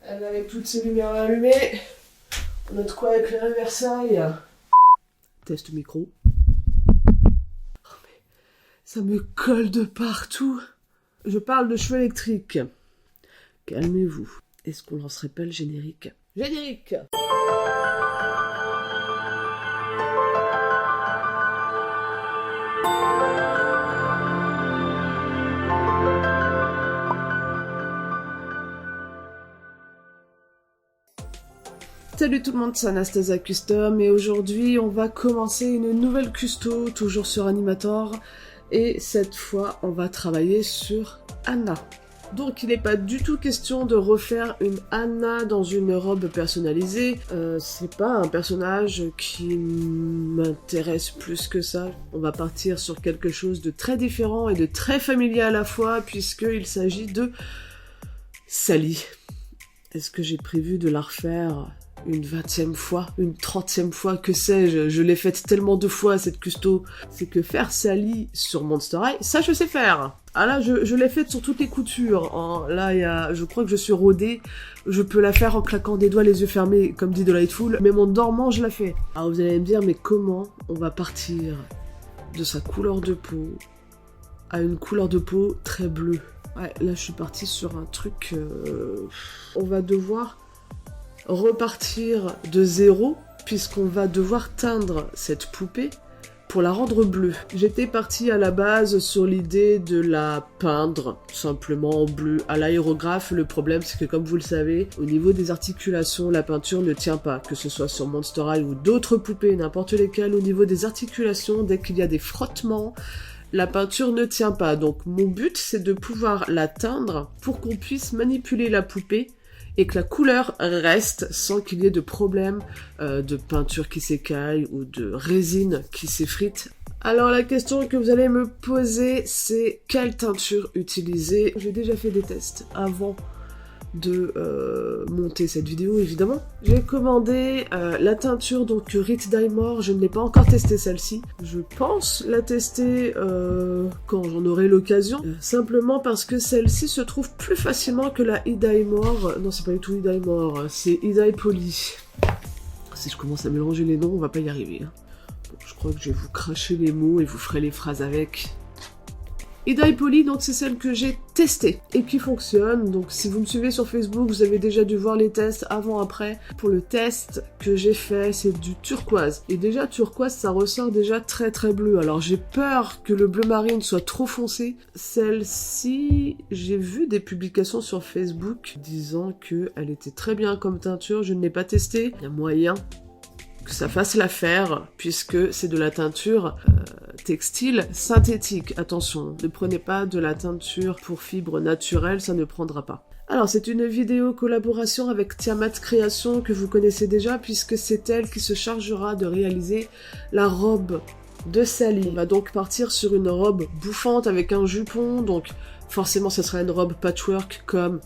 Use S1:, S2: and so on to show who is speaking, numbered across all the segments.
S1: Elle avec toutes ses lumières allumées. On a de quoi éclairer Versailles. Test micro. Oh mais ça me colle de partout. Je parle de cheveux électriques. Calmez-vous. Est-ce qu'on lancerait pas le générique? Générique! Salut tout le monde, c'est Anastasia Custom et aujourd'hui on va commencer une nouvelle custo, toujours sur Animator, et cette fois on va travailler sur Anna. Donc il n'est pas du tout question de refaire une Anna dans une robe personnalisée, c'est pas un personnage qui m'intéresse plus que ça. On va partir sur quelque chose de très différent et de très familier à la fois puisqu'il s'agit de Sally. Est-ce que j'ai prévu de la refaire une 20e fois, une 30e fois, que sais-je? Je l'ai faite tellement de fois cette custo. C'est que faire Sally sur Monster High, ça je sais faire. Ah là, je l'ai faite sur toutes les coutures. Hein. Là, je crois que je suis rodée. Je peux la faire en claquant des doigts, les yeux fermés, comme dit Delightful. Même en dormant, je la fais. Alors vous allez me dire, mais comment on va partir de sa couleur de peau à une couleur de peau très bleue? Ouais, là je suis partie sur un truc... On va devoir repartir de zéro, puisqu'on va devoir teindre cette poupée pour la rendre bleue. J'étais partie à la base sur l'idée de la peindre simplement en bleu à l'aérographe. Le problème c'est que comme vous le savez, au niveau des articulations, la peinture ne tient pas, que ce soit sur Monster High ou d'autres poupées, n'importe lesquelles. Au niveau des articulations, dès qu'il y a des frottements, la peinture ne tient pas. Donc mon but c'est de pouvoir la teindre pour qu'on puisse manipuler la poupée et que la couleur reste sans qu'il y ait de problème de peinture qui s'écaille ou de résine qui s'effrite. Alors la question que vous allez me poser, c'est quelle teinture utiliser? J'ai déjà fait des tests avant de monter cette vidéo, évidemment. J'ai commandé la teinture donc Rit Dye More. Je ne l'ai pas encore testée celle-ci. Je pense la tester quand j'en aurai l'occasion, simplement parce que celle-ci se trouve plus facilement que la Rit Dye More. Non, c'est pas du tout Rit Dye More, c'est Rit Dye Poly. Si je commence à mélanger les noms, on va pas y arriver. Hein. Bon, je crois que je vais vous cracher les mots et vous ferez les phrases avec. Rit Dye Poly, donc c'est celle que j'ai testée et qui fonctionne. Donc si vous me suivez sur Facebook, vous avez déjà dû voir les tests avant-après. Pour le test que j'ai fait, c'est du turquoise. Et déjà turquoise, ça ressort déjà très très bleu. Alors j'ai peur que le bleu marine soit trop foncé. Celle-ci, j'ai vu des publications sur Facebook disant qu'elle était très bien comme teinture. Je ne l'ai pas testée. Il y a moyen que ça fasse l'affaire, puisque c'est de la teinture textile synthétique. Attention, ne prenez pas de la teinture pour fibres naturelles, ça ne prendra pas. Alors, c'est une vidéo collaboration avec Tiamat Création que vous connaissez déjà, puisque c'est elle qui se chargera de réaliser la robe de Sally. On va donc partir sur une robe bouffante avec un jupon, donc forcément ça sera une robe patchwork comme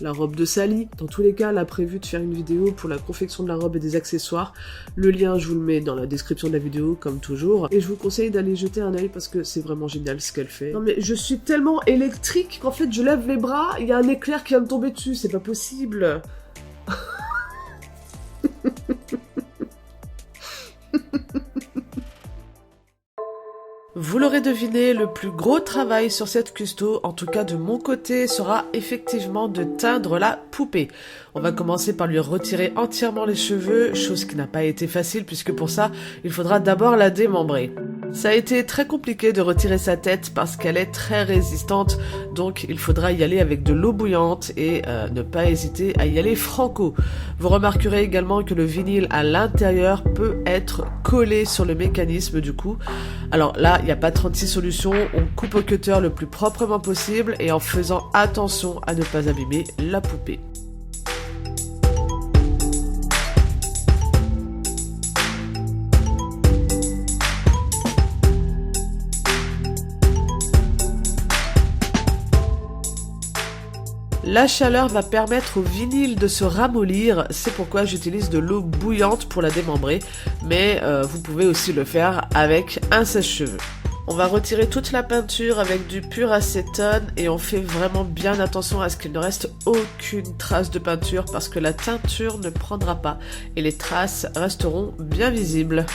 S1: la robe de Sally. Dans tous les cas, elle a prévu de faire une vidéo pour la confection de la robe et des accessoires. Le lien, je vous le mets dans la description de la vidéo, comme toujours. Et je vous conseille d'aller jeter un œil parce que c'est vraiment génial ce qu'elle fait. Non mais je suis tellement électrique qu'en fait, je lève les bras, il y a un éclair qui va me tomber dessus. C'est pas possible. Vous l'aurez deviné, le plus gros travail sur cette custo, en tout cas de mon côté, sera effectivement de teindre la poupée. On va commencer par lui retirer entièrement les cheveux, chose qui n'a pas été facile puisque pour ça, il faudra d'abord la démembrer. Ça a été très compliqué de retirer sa tête parce qu'elle est très résistante, donc il faudra y aller avec de l'eau bouillante et ne pas hésiter à y aller franco. Vous remarquerez également que le vinyle à l'intérieur peut être collé sur le mécanisme du coup. Alors là, il n'y a pas 36 solutions, on coupe au cutter le plus proprement possible et en faisant attention à ne pas abîmer la poupée. La chaleur va permettre au vinyle de se ramollir, c'est pourquoi j'utilise de l'eau bouillante pour la démembrer, mais vous pouvez aussi le faire avec un sèche-cheveux. On va retirer toute la peinture avec du pur acétone et on fait vraiment bien attention à ce qu'il ne reste aucune trace de peinture parce que la teinture ne prendra pas et les traces resteront bien visibles.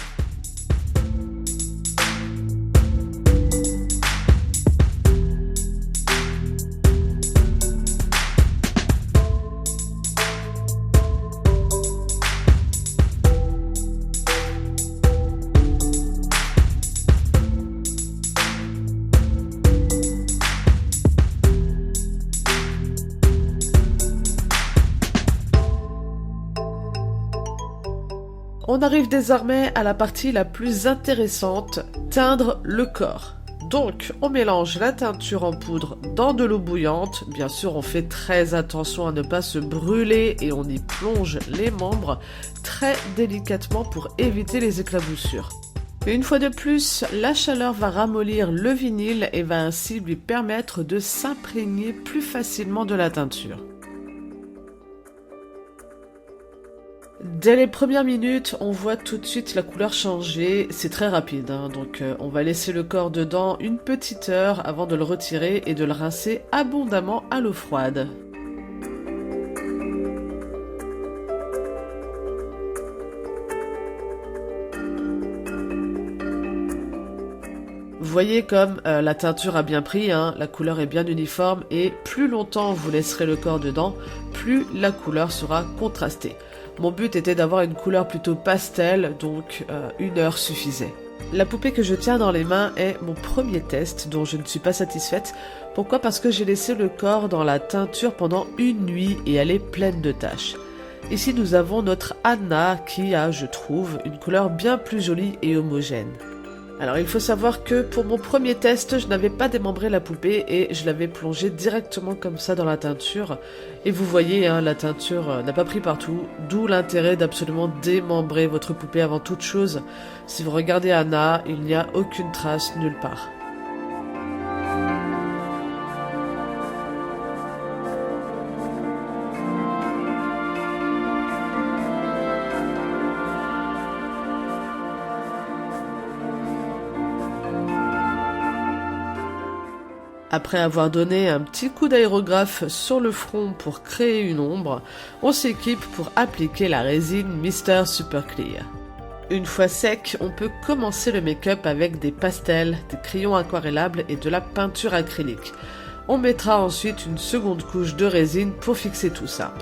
S1: On arrive désormais à la partie la plus intéressante, teindre le corps. Donc, on mélange la teinture en poudre dans de l'eau bouillante. Bien sûr, on fait très attention à ne pas se brûler et on y plonge les membres très délicatement pour éviter les éclaboussures. Une fois de plus, la chaleur va ramollir le vinyle et va ainsi lui permettre de s'imprégner plus facilement de la teinture. Dès les premières minutes, on voit tout de suite la couleur changer, c'est très rapide, donc on va laisser le corps dedans une petite heure avant de le retirer et de le rincer abondamment à l'eau froide. Vous voyez comme la teinture a bien pris, la couleur est bien uniforme et plus longtemps vous laisserez le corps dedans, plus la couleur sera contrastée. Mon but était d'avoir une couleur plutôt pastel, donc 1 heure suffisait. La poupée que je tiens dans les mains est mon premier test dont je ne suis pas satisfaite. Pourquoi ? Parce que j'ai laissé le corps dans la teinture pendant 1 nuit et elle est pleine de taches. Ici nous avons notre Anna qui a, je trouve, une couleur bien plus jolie et homogène. Alors il faut savoir que pour mon premier test, je n'avais pas démembré la poupée et je l'avais plongée directement comme ça dans la teinture. Et vous voyez, la teinture n'a pas pris partout, d'où l'intérêt d'absolument démembrer votre poupée avant toute chose. Si vous regardez Anna, il n'y a aucune trace nulle part. Après avoir donné un petit coup d'aérographe sur le front pour créer une ombre, on s'équipe pour appliquer la résine Mr. Super Clear. Une fois sec, on peut commencer le make-up avec des pastels, des crayons aquarellables et de la peinture acrylique. On mettra ensuite une seconde couche de résine pour fixer tout ça.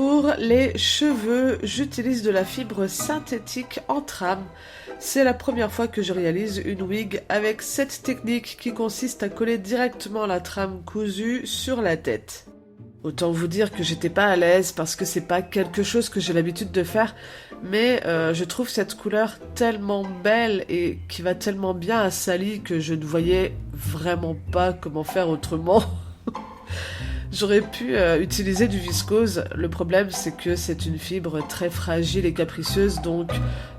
S1: Pour les cheveux, j'utilise de la fibre synthétique en trame. C'est la première fois que je réalise une wig avec cette technique qui consiste à coller directement la trame cousue sur la tête. Autant vous dire que j'étais pas à l'aise parce que c'est pas quelque chose que j'ai l'habitude de faire, mais je trouve cette couleur tellement belle et qui va tellement bien à Sally que je ne voyais vraiment pas comment faire autrement. J'aurais pu utiliser du viscose. Le problème, c'est que c'est une fibre très fragile et capricieuse, donc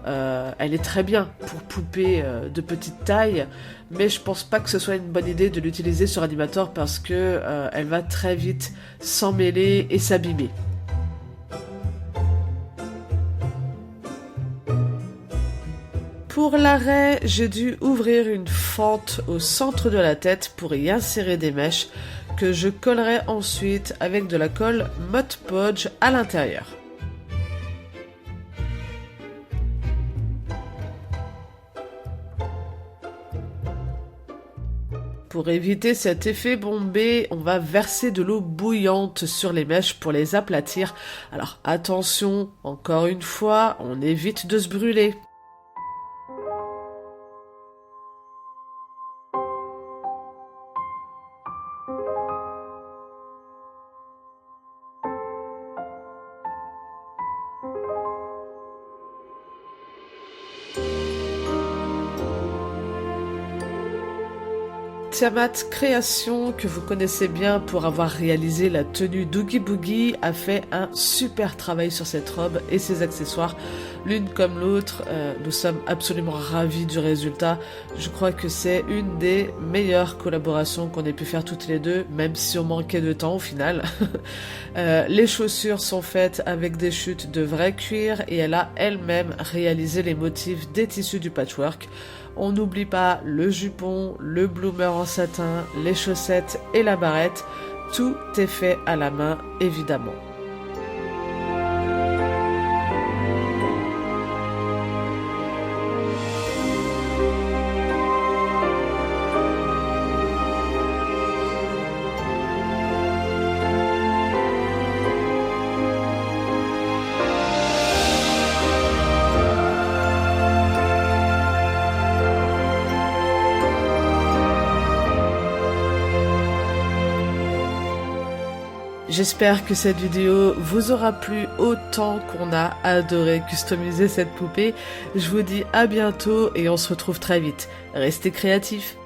S1: elle est très bien pour poupées de petite taille, mais je pense pas que ce soit une bonne idée de l'utiliser sur Animator parce que elle va très vite s'emmêler et s'abîmer. Pour l'arrêt, j'ai dû ouvrir une fente au centre de la tête pour y insérer des mèches que je collerai ensuite avec de la colle Mod Podge à l'intérieur. Pour éviter cet effet bombé, on va verser de l'eau bouillante sur les mèches pour les aplatir. Alors attention, encore une fois, on évite de se brûler. Tiamat Création, que vous connaissez bien pour avoir réalisé la tenue d'Oogie Boogie, a fait un super travail sur cette robe et ses accessoires. L'une comme l'autre, nous sommes absolument ravis du résultat. Je crois que c'est une des meilleures collaborations qu'on ait pu faire toutes les deux, même si on manquait de temps au final. Les chaussures sont faites avec des chutes de vrai cuir et elle a elle-même réalisé les motifs des tissus du patchwork. On n'oublie pas le jupon, le bloomer en satin, les chaussettes et la barrette. Tout est fait à la main, évidemment. J'espère que cette vidéo vous aura plu autant qu'on a adoré customiser cette poupée. Je vous dis à bientôt et on se retrouve très vite. Restez créatifs!